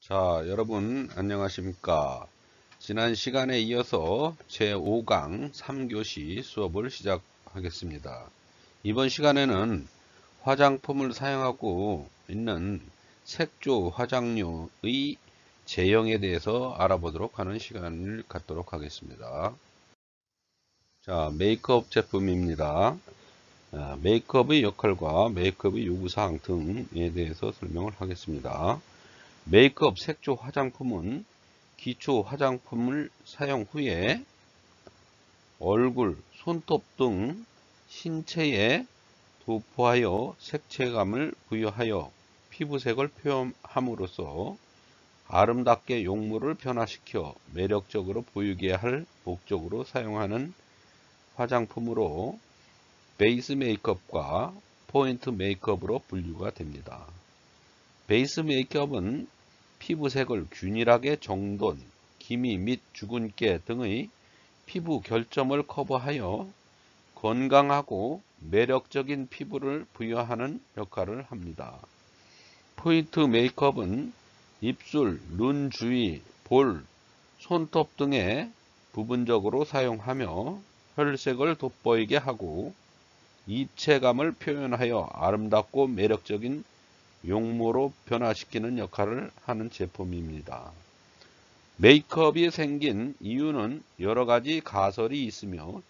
자, 여러분 안녕하십니까? 지난 시간에 이어서 제5강 3교시 수업을 시작하겠습니다. 이번 시간에는 화장품을 사용하고 있는 색조 화장료의 제형에 대해서 알아보도록 하는 시간을 갖도록 하겠습니다. 자, 메이크업 제품입니다. 메이크업의 역할과 메이크업의 요구사항 등에 대해서 설명을 하겠습니다. 메이크업 색조 화장품은 기초 화장품을 사용 후에 얼굴, 손톱 등 신체에 도포하여 색채감을 부여하여 피부색을 표현함으로써 아름답게 용물을 변화시켜 매력적으로 보이게 할 목적으로 사용하는 화장품으로 베이스 메이크업과 포인트 메이크업으로 분류가 됩니다. 베이스 메이크업은 피부색을 균일하게 정돈, 기미 및 주근깨 등의 피부 결점을 커버하여 건강하고 매력적인 피부를 부여하는 역할을 합니다. 포인트 메이크업은 입술, 눈 주위, 볼, 손톱 등에 부분적으로 사용하며 혈색을 돋보이게 하고 입체감을 표현하여 아름답고 매력적인 용모로 변화시키는 역할을 하는 제품입니다. 메이크업이 생긴 이유는 여러가지 가설이 있으며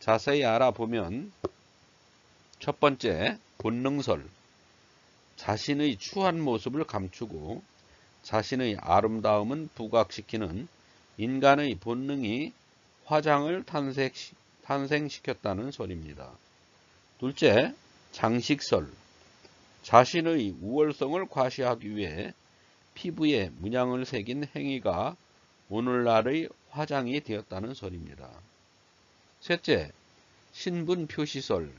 자세히 알아보면 첫 번째, 본능설. 자신의 추한 모습을 감추고 자신의 아름다움은 부각시키는 인간의 본능이 화장을 탄생시켰다는 설입니다. 둘째, 장식설. 자신의 우월성을 과시하기 위해 피부에 문양을 새긴 행위가 오늘날의 화장이 되었다는 설입니다. 셋째, 신분 표시설.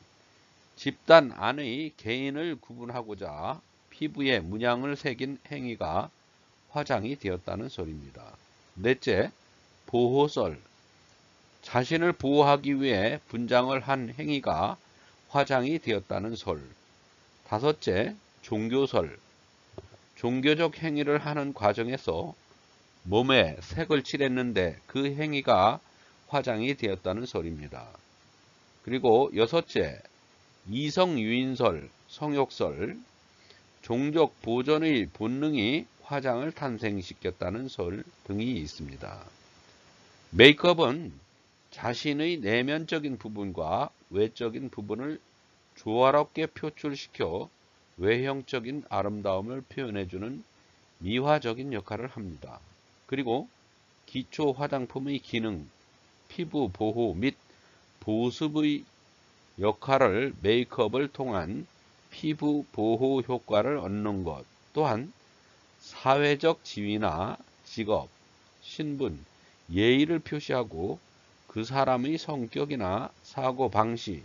집단 안의 개인을 구분하고자 피부에 문양을 새긴 행위가 화장이 되었다는 설입니다. 넷째, 보호설. 자신을 보호하기 위해 분장을 한 행위가 화장이 되었다는 설. 다섯째, 종교설. 종교적 행위를 하는 과정에서 몸에 색을 칠했는데 그 행위가 화장이 되었다는 설입니다. 그리고 여섯째, 이성유인설, 성욕설. 종족 보존의 본능이 화장을 탄생시켰다는 설 등이 있습니다. 메이크업은 자신의 내면적인 부분과 외적인 부분을 조화롭게 표출시켜 외형적인 아름다움을 표현해주는 미화적인 역할을 합니다. 그리고 기초 화장품의 기능, 피부 보호 및 보습의 역할을 메이크업을 통한 피부 보호 효과를 얻는 것 또한 사회적 지위나 직업, 신분, 예의를 표시하고 그 사람의 성격이나 사고방식,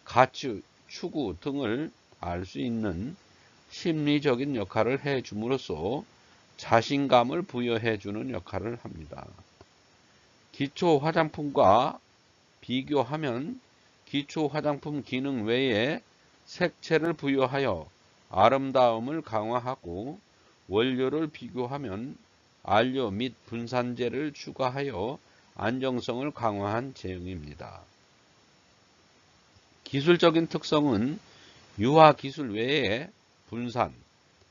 가치, 추구 등을 알 수 있는 심리적인 역할을 해줌으로써 자신감을 부여해 주는 역할을 합니다. 기초 화장품과 비교하면 기초 화장품 기능 외에 색채를 부여하여 아름다움을 강화하고 원료를 비교하면 안료 및 분산제를 추가하여 안정성을 강화한 제형입니다. 기술적인 특성은 유화 기술 외에 분산,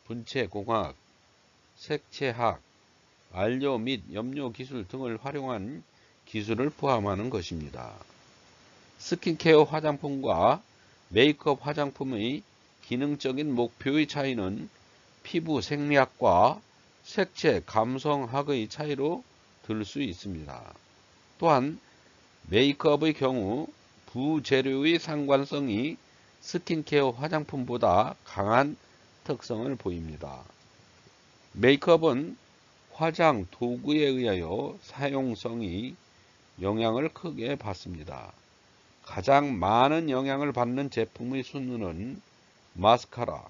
분체공학, 색채학, 안료 및 염료 기술 등을 활용한 기술을 포함하는 것입니다. 스킨케어 화장품과 메이크업 화장품의 기능적인 목표의 차이는 피부 생리학과 색채 감성학의 차이로 들 수 있습니다. 또한 메이크업의 경우 부재료의 상관성이 스킨케어 화장품보다 강한 특성을 보입니다. 메이크업은 화장 도구에 의하여 사용성이 영향을 크게 받습니다. 가장 많은 영향을 받는 제품의 순위는 마스카라,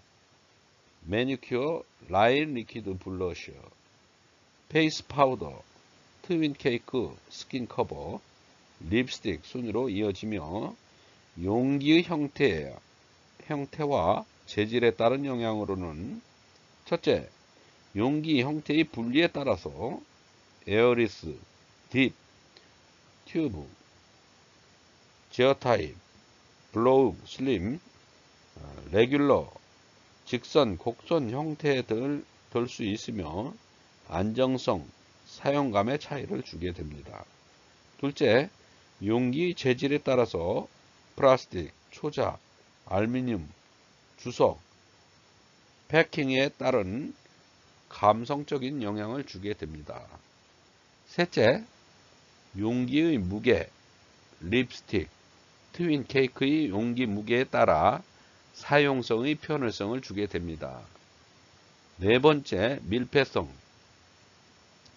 매니큐어, 라인 리퀴드 블러셔, 페이스 파우더, 트윈 케이크, 스킨 커버, 립스틱 순으로 이어지며 용기의 형태와 재질에 따른 영향으로는 첫째, 용기 형태의 분리에 따라서 에어리스, 딥, 튜브, 제어타입, 블로우, 슬림, 레귤러, 직선, 곡선 형태들 될 수 있으며 안정성, 사용감의 차이를 주게 됩니다. 둘째, 용기 재질에 따라서 플라스틱, 초자, 알루미늄, 주석, 패킹에 따른 감성적인 영향을 주게 됩니다. 셋째, 용기의 무게, 립스틱, 트윈 케이크의 용기 무게에 따라 사용성의 편의성을 주게 됩니다. 네 번째, 밀폐성,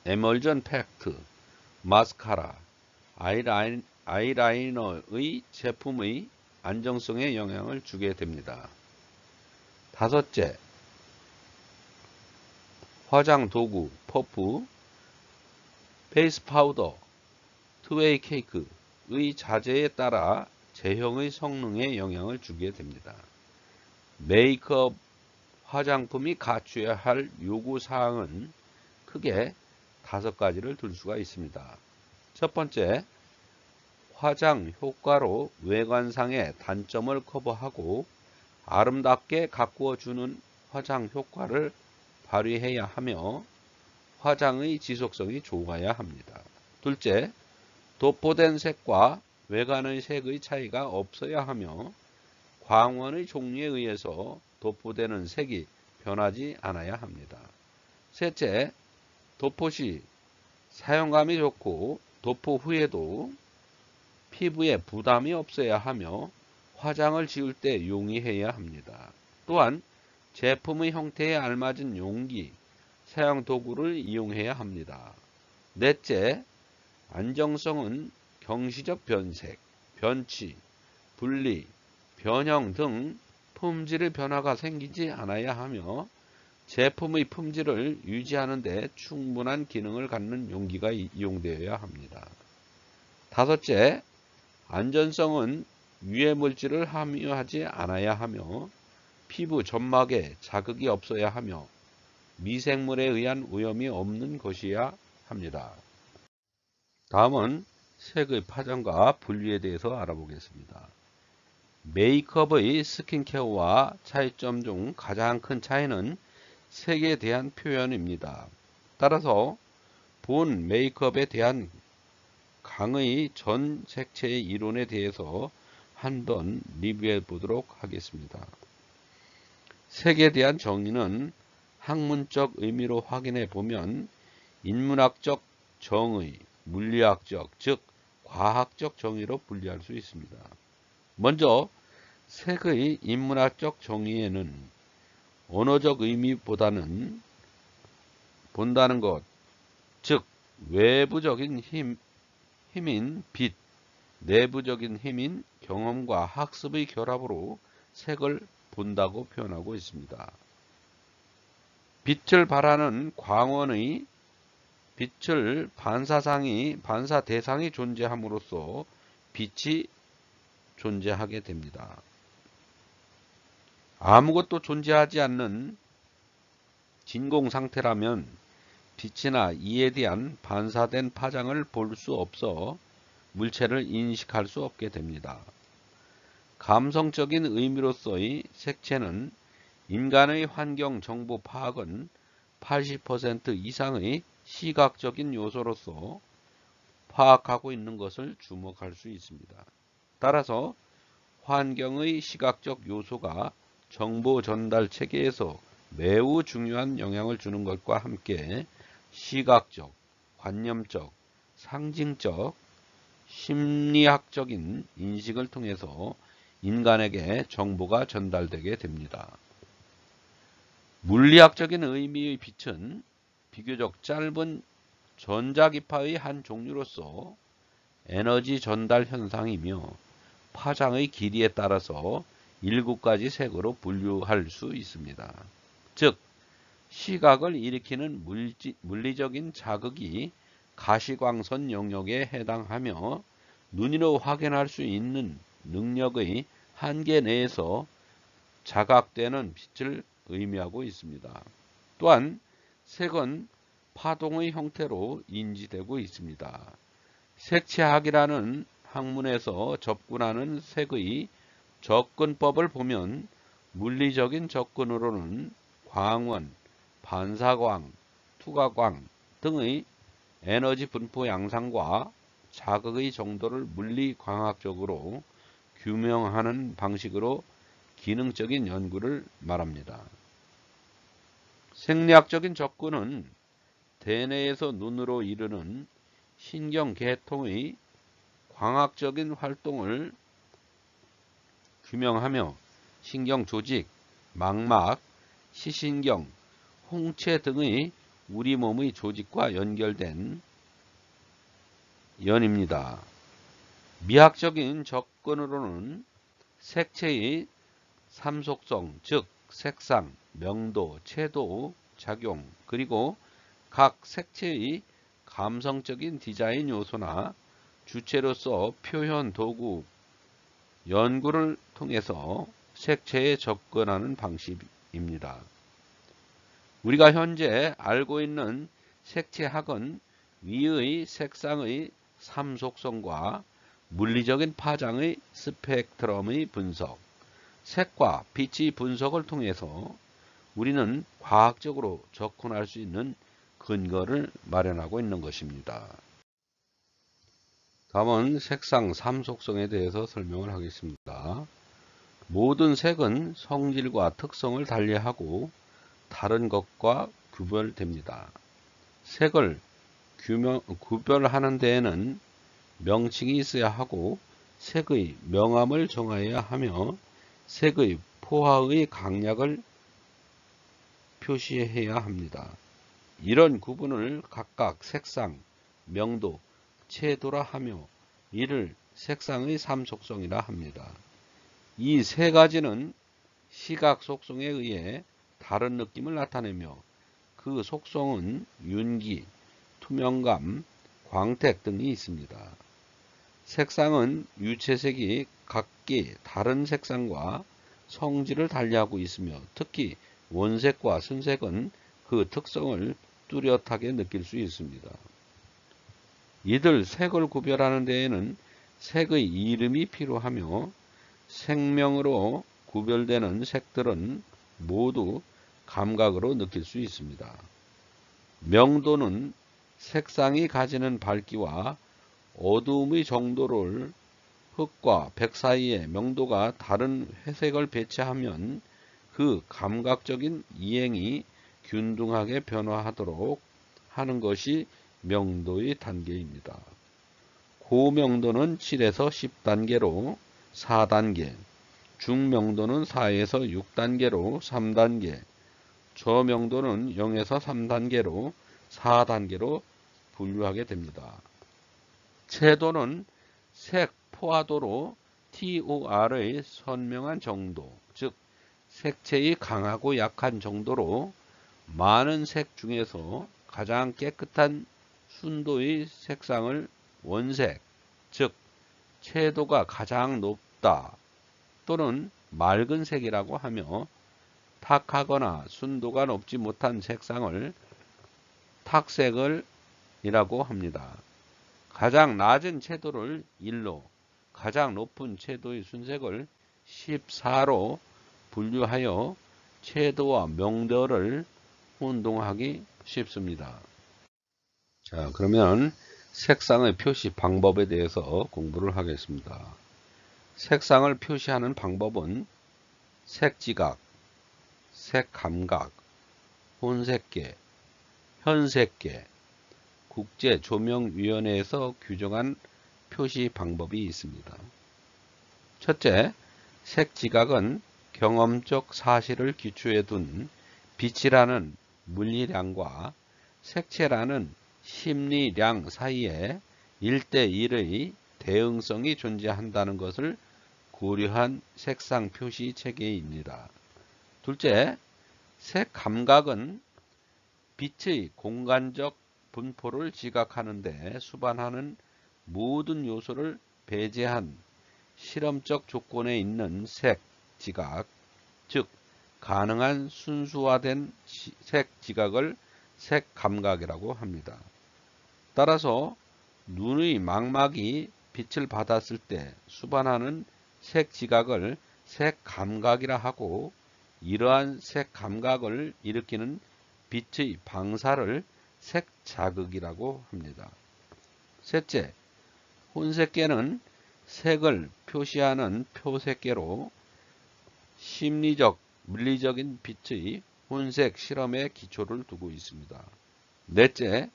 에멀전 팩트, 마스카라, 아이라이너의 제품의 안정성에 영향을 주게 됩니다. 다섯째, 화장 도구, 퍼프, 베이스 파우더, 트웨이 케이크의 자재에 따라 제형의 성능에 영향을 주게 됩니다. 메이크업 화장품이 갖춰야 할 요구사항은 크게 5가지를 들 수가 있습니다. 첫 번째, 화장 효과로 외관상의 단점을 커버하고 아름답게 가꾸어주는 화장 효과를 발휘해야 하며 화장의 지속성이 좋아야 합니다. 둘째, 도포된 색과 외관의 색의 차이가 없어야 하며 광원의 종류에 의해서 도포되는 색이 변하지 않아야 합니다. 셋째, 도포 시 사용감이 좋고 도포 후에도 피부에 부담이 없어야 하며 화장을 지울 때 용이해야 합니다. 또한 제품의 형태에 알맞은 용기, 사용 도구를 이용해야 합니다. 넷째, 안정성은 경시적 변색, 변치, 분리, 변형 등 품질의 변화가 생기지 않아야 하며 제품의 품질을 유지하는 데 충분한 기능을 갖는 용기가 이용되어야 합니다. 다섯째, 안전성은 유해물질을 함유하지 않아야 하며 피부 점막에 자극이 없어야 하며 미생물에 의한 오염이 없는 것이어야 합니다. 다음은 색의 파장과 분리에 대해서 알아보겠습니다. 메이크업의 스킨케어와 차이점 중 가장 큰 차이는 색에 대한 표현입니다. 따라서 본 메이크업에 대한 강의 전 색채의 이론에 대해서 한번 리뷰해 보도록 하겠습니다. 색에 대한 정의는 학문적 의미로 확인해 보면 인문학적 정의, 물리학적, 즉 과학적 정의로 분리할 수 있습니다. 먼저 색의 인문학적 정의에는 언어적 의미보다는 본다는 것, 즉 외부적인 힘인 빛, 내부적인 힘인 경험과 학습의 결합으로 색을 본다고 표현하고 있습니다. 빛을 발하는 광원의 빛을 반사 대상이 존재함으로써 빛이 존재하게 됩니다. 아무것도 존재하지 않는 진공 상태라면 빛이나 이에 대한 반사된 파장을 볼 수 없어 물체를 인식할 수 없게 됩니다. 감성적인 의미로서의 색채는 인간의 환경 정보 파악은 80% 이상의 시각적인 요소로서 파악하고 있는 것을 주목할 수 있습니다. 따라서 환경의 시각적 요소가 정보 전달 체계에서 매우 중요한 영향을 주는 것과 함께 시각적, 관념적, 상징적, 심리학적인 인식을 통해서 인간에게 정보가 전달되게 됩니다. 물리학적인 의미의 빛은 비교적 짧은 전자기파의 한 종류로서 에너지 전달 현상이며 파장의 길이에 따라서 7가지 색으로 분류할 수 있습니다. 즉, 시각을 일으키는 물리적인 자극이 가시광선 영역에 해당하며 눈으로 확인할 수 있는 능력의 한계 내에서 자각되는 빛을 의미하고 있습니다. 또한 색은 파동의 형태로 인지되고 있습니다. 색채학이라는 학문에서 접근하는 색의 접근법을 보면 물리적인 접근으로는 광원, 반사광, 투과광 등의 에너지 분포 양상과 자극의 정도를 물리광학적으로 규명하는 방식으로 기능적인 연구를 말합니다. 생리학적인 접근은 대뇌에서 눈으로 이르는 신경계통의 광학적인 활동을 규명하며 신경조직, 망막, 시신경, 홍채 등의 우리 몸의 조직과 연결된 연입니다. 미학적인 접근으로는 색채의 삼속성, 즉 색상, 명도, 채도, 작용, 그리고 각 색채의 감성적인 디자인 요소나 주체로서 표현 도구 연구를 통해서 색채에 접근하는 방식입니다. 우리가 현재 알고 있는 색채학은 위의 색상의 삼속성과 물리적인 파장의 스펙트럼의 분석, 색과 빛의 분석을 통해서 우리는 과학적으로 접근할 수 있는 근거를 마련하고 있는 것입니다. 다음은 색상 삼속성에 대해서 설명을 하겠습니다. 모든 색은 성질과 특성을 달리하고 다른 것과 구별됩니다. 색을 구별하는 데에는 명칭이 있어야 하고 색의 명암을 정하여야 하며 색의 포화의 강약을 표시해야 합니다. 이런 구분을 각각 색상, 명도, 채도라 하며 이를 색상의 삼속성이라 합니다. 이 세 가지는 시각 속성에 의해 다른 느낌을 나타내며 그 속성은 윤기, 투명감, 광택 등이 있습니다. 색상은 유체색이 각기 다른 색상과 성질을 달리하고 있으며 특히 원색과 순색은 그 특성을 뚜렷하게 느낄 수 있습니다. 이들 색을 구별하는 데에는 색의 이름이 필요하며 색명으로 구별되는 색들은 모두 감각으로 느낄 수 있습니다. 명도는 색상이 가지는 밝기와 어두움의 정도를 흑과 백 사이에 명도가 다른 회색을 배치하면 그 감각적인 이행이 균등하게 변화하도록 하는 것이 명도의 단계입니다. 고명도는 7에서 10단계로 4단계, 중명도는 4에서 6단계로 3단계, 저명도는 0에서 3단계로 4단계로 분류하게 됩니다. 채도는 색 포화도로 TOR의 선명한 정도, 즉 색채의 강하고 약한 정도로 많은 색 중에서 가장 깨끗한 순도의 색상을 원색, 즉 채도가 가장 높다 또는 맑은 색이라고 하며 탁하거나 순도가 높지 못한 색상을 탁색을 이라고 합니다. 가장 낮은 채도를 1로, 가장 높은 채도의 순색을 14로 분류하여 채도와 명도를 혼동하기 쉽습니다. 자, 그러면 색상의 표시 방법에 대해서 공부를 하겠습니다. 색상을 표시하는 방법은 색지각, 색감각, 혼색계, 현색계, 국제조명위원회에서 규정한 표시 방법이 있습니다. 첫째, 색지각은 경험적 사실을 기초에 둔 빛이라는 물리량과 색채라는 심리량 사이에 1대1의 대응성이 존재한다는 것을 고려한 색상 표시 체계입니다. 둘째, 색 감각은 빛의 공간적 분포를 지각하는 데 수반하는 모든 요소를 배제한 실험적 조건에 있는 색 지각, 즉 가능한 순수화된 색 지각을 색 감각이라고 합니다. 따라서 눈의 망막이 빛을 받았을 때 수반하는 색 지각을 색 감각이라 하고, 이러한 색 감각을 일으키는 빛의 방사를 색 자극이라고 합니다. 셋째, 혼색계는 색을 표시하는 표색계로 심리적, 물리적인 빛의 혼색 실험에 기초를 두고 있습니다. 넷째,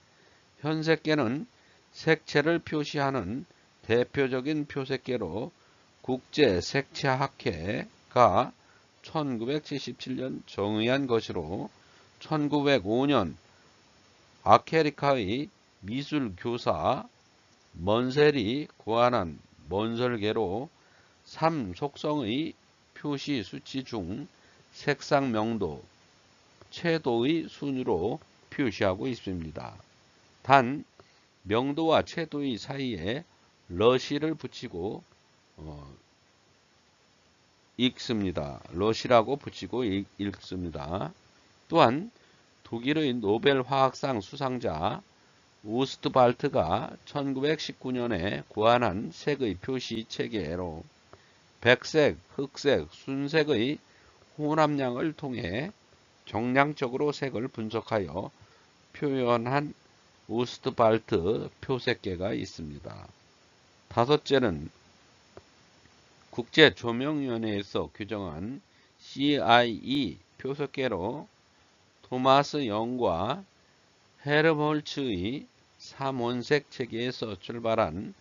현색계는 색채를 표시하는 대표적인 표색계로 국제색채학회가 1977년 정의한 것으로 1905년 아메리카의 미술교사 먼셀이 고안한 먼설계로 3속성의 표시 수치 중 색상 명도, 채도의 순으로 표시하고 있습니다. 단 명도와 채도의 사이에 러시를 붙이고 읽습니다. 러시라고 붙이고 읽습니다. 또한 독일의 노벨 화학상 수상자 우스트발트가 1919년에 고안한 색의 표시 체계로 백색, 흑색, 순색의 혼합량을 통해 정량적으로 색을 분석하여 표현한 우스트발트 표색계가 있습니다. 다섯째는 국제조명위원회에서 규정한 CIE 표색계로 토마스 영과 헤르몰츠의 3원색 체계에서 출발한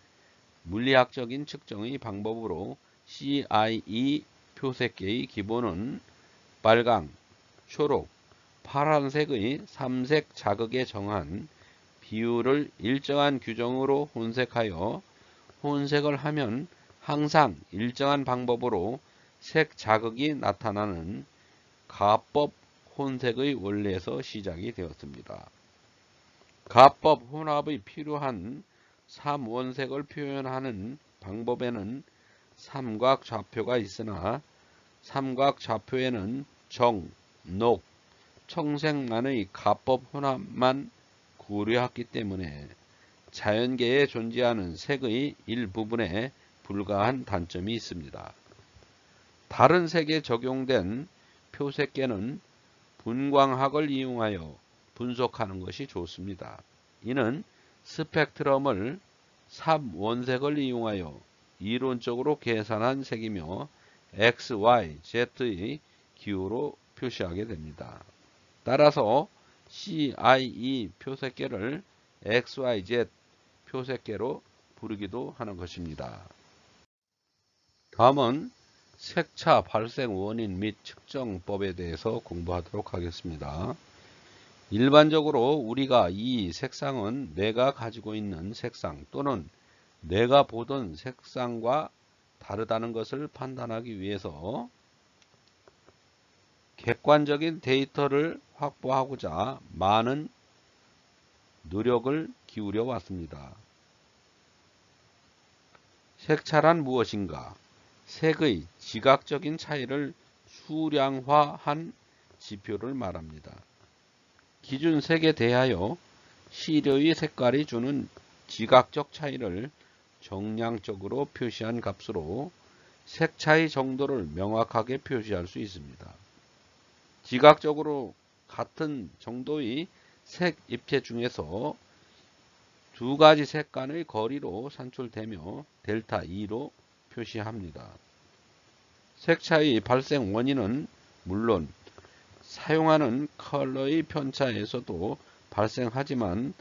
물리학적인 측정의 방법으로 CIE 표색계의 기본은 빨강, 초록, 파란색의 3색 자극에 정한 비율을 일정한 규정으로 혼색하여 혼색을 하면 항상 일정한 방법으로 색 자극이 나타나는 가법 혼색의 원리에서 시작이 되었습니다. 가법 혼합의 필요한 3원색을 표현하는 방법에는 삼각 좌표가 있으나 삼각 좌표에는 정, 녹, 청색만의 가법 혼합만 고려했기 때문에 자연계에 존재하는 색의 일부분에 불과한 단점이 있습니다. 다른 색에 적용된 표색계는 분광학을 이용하여 분석하는 것이 좋습니다. 이는 스펙트럼을 3원색을 이용하여 이론적으로 계산한 색이며 X, Y, Z의 기호로 표시하게 됩니다. 따라서 CIE 표색계를 XYZ 표색계로 부르기도 하는 것입니다. 다음은 색차 발생 원인 및 측정법에 대해서 공부하도록 하겠습니다. 일반적으로 우리가 이 색상은 내가 가지고 있는 색상 또는 내가 보던 색상과 다르다는 것을 판단하기 위해서 객관적인 데이터를 확보하고자 많은 노력을 기울여 왔습니다. 색차란 무엇인가? 색의 지각적인 차이를 수량화한 지표를 말합니다. 기준 색에 대하여 시료의 색깔이 주는 지각적 차이를 정량적으로 표시한 값으로 색 차이 정도를 명확하게 표시할 수 있습니다. 지각적으로 같은 정도의 색 입체 중에서 두 가지 색 간의 거리로 산출되며 델타 E로 표시합니다. 색 차이 발생 원인은 물론 사용하는 컬러의 편차에서도 발생하지만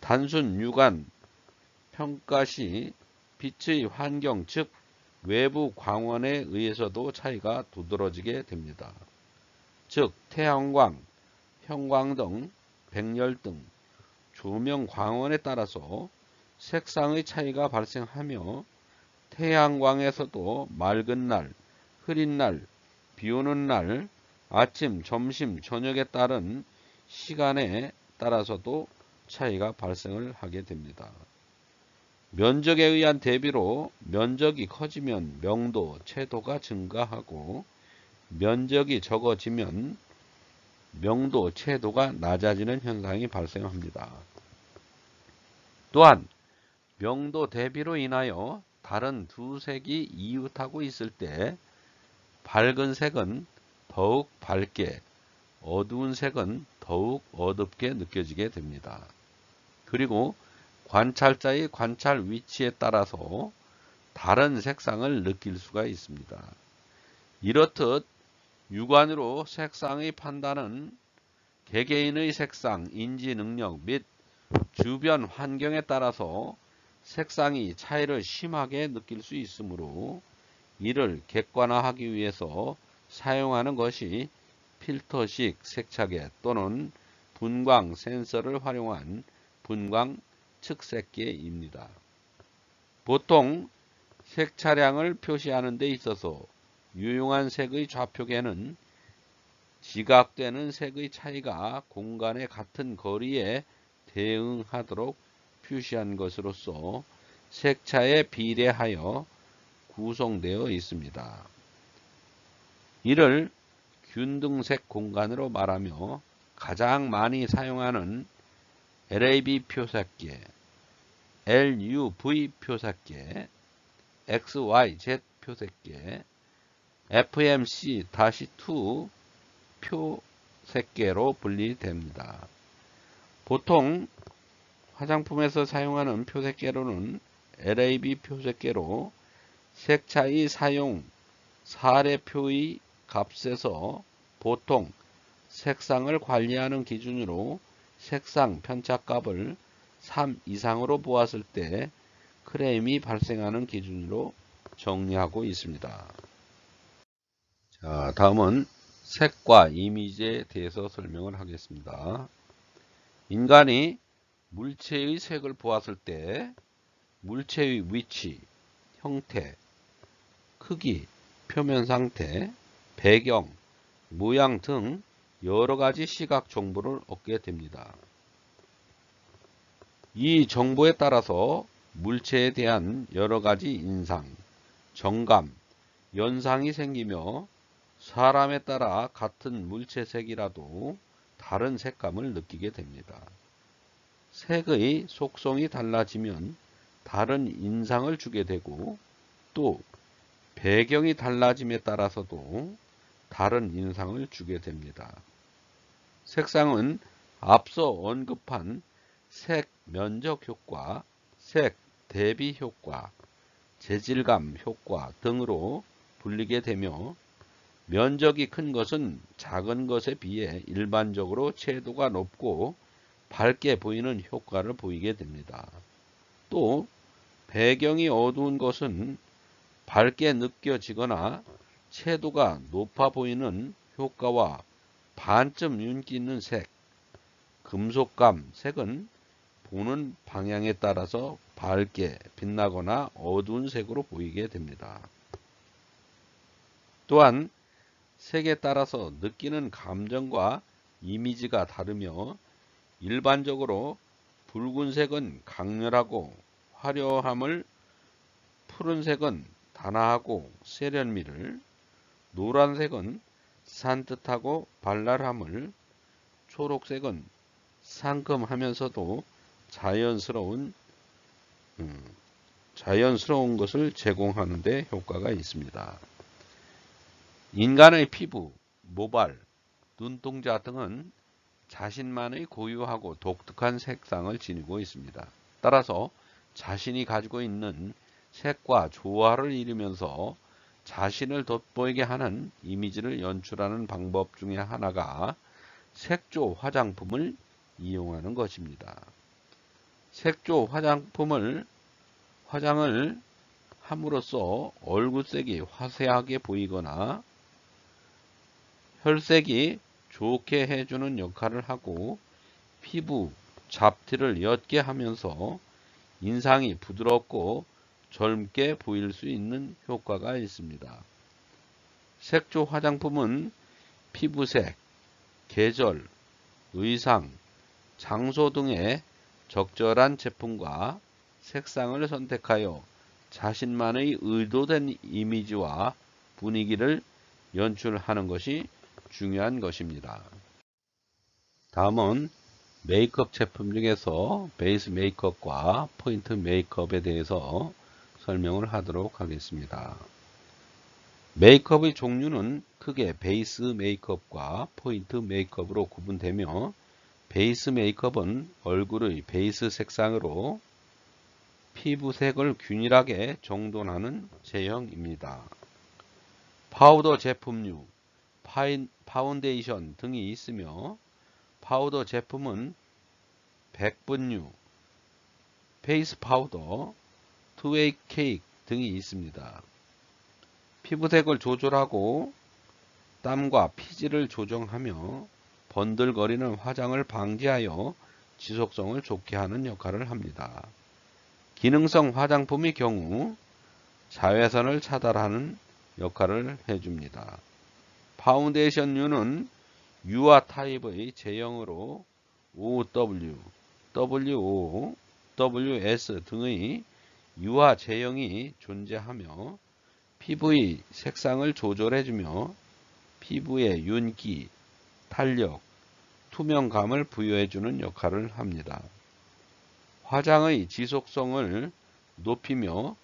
단순 육안 평가 시 빛의 환경 즉 외부 광원에 의해서도 차이가 두드러지게 됩니다. 즉 태양광, 형광등, 백열등, 조명 광원에 따라서 색상의 차이가 발생하며 태양광에서도 맑은 날, 흐린 날, 비 오는 날, 아침, 점심, 저녁에 따른 시간에 따라서도 차이가 발생을 하게 됩니다. 면적에 의한 대비로 면적이 커지면 명도, 채도가 증가하고 면적이 적어지면 명도, 채도가 낮아지는 현상이 발생합니다. 또한 명도 대비로 인하여 다른 두 색이 이웃하고 있을 때 밝은 색은 더욱 밝게, 어두운 색은 더욱 어둡게 느껴지게 됩니다. 그리고 관찰자의 관찰 위치에 따라서 다른 색상을 느낄 수가 있습니다. 이렇듯 육안으로 색상의 판단은 개개인의 색상, 인지 능력 및 주변 환경에 따라서 색상이 차이를 심하게 느낄 수 있으므로 이를 객관화하기 위해서 사용하는 것이 필터식 색차계 또는 분광 센서를 활용한 분광 측색계입니다. 보통 색차량을 표시하는 데 있어서 유용한 색의 좌표계는 지각되는 색의 차이가 공간의 같은 거리에 대응하도록 표시한 것으로서 색차에 비례하여 구성되어 있습니다. 이를 균등색 공간으로 말하며 가장 많이 사용하는 LAB 표색계, LUV 표색계, XYZ 표색계, FMC-2 표색계로 분리됩니다. 보통 화장품에서 사용하는 표색계로는 LAB 표색계로 색차의 사용 사례표의 값에서 보통 색상을 관리하는 기준으로 색상 편차값을 3 이상으로 보았을 때 크레임이 발생하는 기준으로 정리하고 있습니다. 자, 다음은 색과 이미지에 대해서 설명을 하겠습니다. 인간이 물체의 색을 보았을 때 물체의 위치, 형태, 크기, 표면 상태, 배경, 모양 등 여러가지 시각 정보를 얻게 됩니다. 이 정보에 따라서 물체에 대한 여러가지 인상, 정감, 연상이 생기며 사람에 따라 같은 물체색이라도 다른 색감을 느끼게 됩니다. 색의 속성이 달라지면 다른 인상을 주게 되고 또 배경이 달라짐에 따라서도 다른 인상을 주게 됩니다. 색상은 앞서 언급한 색 면적 효과, 색 대비 효과, 재질감 효과 등으로 불리게 되며 면적이 큰 것은 작은 것에 비해 일반적으로 채도가 높고 밝게 보이는 효과를 보이게 됩니다. 또 배경이 어두운 것은 밝게 느껴지거나 채도가 높아 보이는 효과와 반쯤 윤기 있는 색, 금속감 색은 보는 방향에 따라서 밝게 빛나거나 어두운 색으로 보이게 됩니다. 또한 색에 따라서 느끼는 감정과 이미지가 다르며 일반적으로 붉은색은 강렬하고 화려함을, 푸른색은 단아하고 세련미를, 노란색은 산뜻하고 발랄함을, 초록색은 상큼하면서도 자연스러운 것을 제공하는 데 효과가 있습니다. 인간의 피부, 모발, 눈동자 등은 자신만의 고유하고 독특한 색상을 지니고 있습니다. 따라서 자신이 가지고 있는 색과 조화를 이루면서 자신을 돋보이게 하는 이미지를 연출하는 방법 중에 하나가 색조 화장품을 이용하는 것입니다. 색조 화장을 함으로써 얼굴색이 화사하게 보이거나 혈색이 좋게 해주는 역할을 하고 피부 잡티를 옅게 하면서 인상이 부드럽고 젊게 보일 수 있는 효과가 있습니다. 색조 화장품은 피부색, 계절, 의상, 장소 등의 적절한 제품과 색상을 선택하여 자신만의 의도된 이미지와 분위기를 연출하는 것이 중요한 것입니다. 다음은 메이크업 제품 중에서 베이스 메이크업과 포인트 메이크업에 대해서 설명을 하도록 하겠습니다. 메이크업의 종류는 크게 베이스 메이크업과 포인트 메이크업으로 구분되며, 베이스 메이크업은 얼굴의 베이스 색상으로 피부색을 균일하게 정돈하는 제형입니다. 파우더 제품류, 파운데이션 등이 있으며, 파우더 제품은 백분류, 페이스 파우더, 투웨이 케이크 등이 있습니다. 피부색을 조절하고 땀과 피지를 조정하며 번들거리는 화장을 방지하여 지속성을 좋게 하는 역할을 합니다. 기능성 화장품의 경우 자외선을 차단하는 역할을 해줍니다. 파운데이션류는 유화 타입의 제형으로 OW, WO, WS 등의 유화 제형이 존재하며 피부의 색상을 조절해주며 피부에 윤기, 탄력, 투명감을 부여해주는 역할을 합니다. 화장의 지속성을 높이며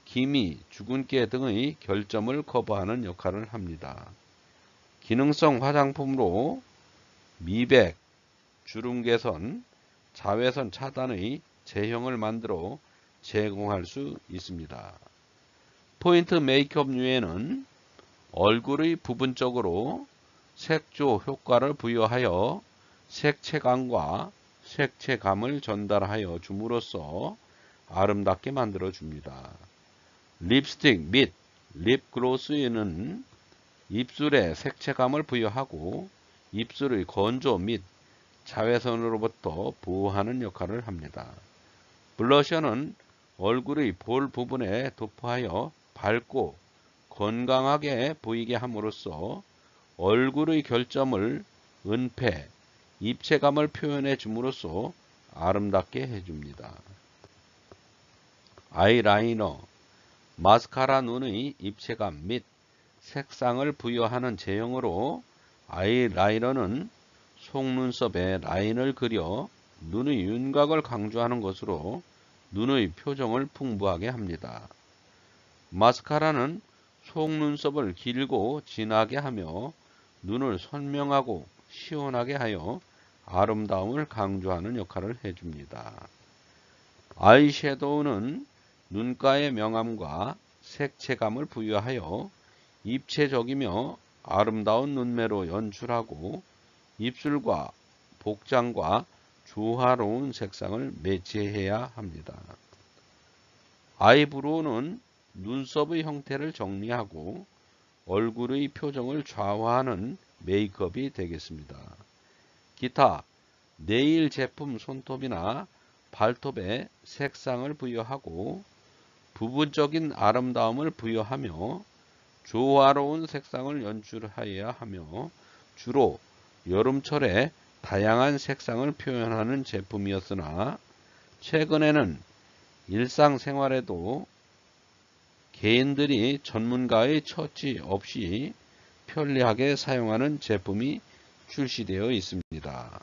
기미, 주근깨 등의 결점을 커버하는 역할을 합니다. 기능성 화장품으로 미백, 주름 개선, 자외선 차단의 제형을 만들어 제공할 수 있습니다. 포인트 메이크업류에는 얼굴의 부분적으로 색조 효과를 부여하여 색채감과 색채감을 전달하여 줌으로써 아름답게 만들어 줍니다. 립스틱 및 립글로스에는 입술에 색채감을 부여하고 입술의 건조 및 자외선으로부터 보호하는 역할을 합니다. 블러셔는 얼굴의 볼 부분에 도포하여 밝고 건강하게 보이게 함으로써 얼굴의 결점을 은폐, 입체감을 표현해 줌으로써 아름답게 해줍니다. 아이라이너, 마스카라 눈의 입체감 및 색상을 부여하는 제형으로 아이라이너는 속눈썹에 라인을 그려 눈의 윤곽을 강조하는 것으로 눈의 표정을 풍부하게 합니다. 마스카라는 속눈썹을 길고 진하게 하며 눈을 선명하고 시원하게 하여 아름다움을 강조하는 역할을 해줍니다. 아이섀도우는 눈가의 명암과 색채감을 부여하여 입체적이며 아름다운 눈매로 연출하고 입술과 복장과 조화로운 색상을 매치해야 합니다. 아이브로우는 눈썹의 형태를 정리하고 얼굴의 표정을 좌우하는 메이크업이 되겠습니다. 기타 네일 제품 손톱이나 발톱에 색상을 부여하고 부분적인 아름다움을 부여하며 조화로운 색상을 연출하여야 하며 주로 여름철에 다양한 색상을 표현하는 제품이었으나 최근에는 일상생활에도 개인들이 전문가의 처치 없이 편리하게 사용하는 제품이 출시되어 있습니다.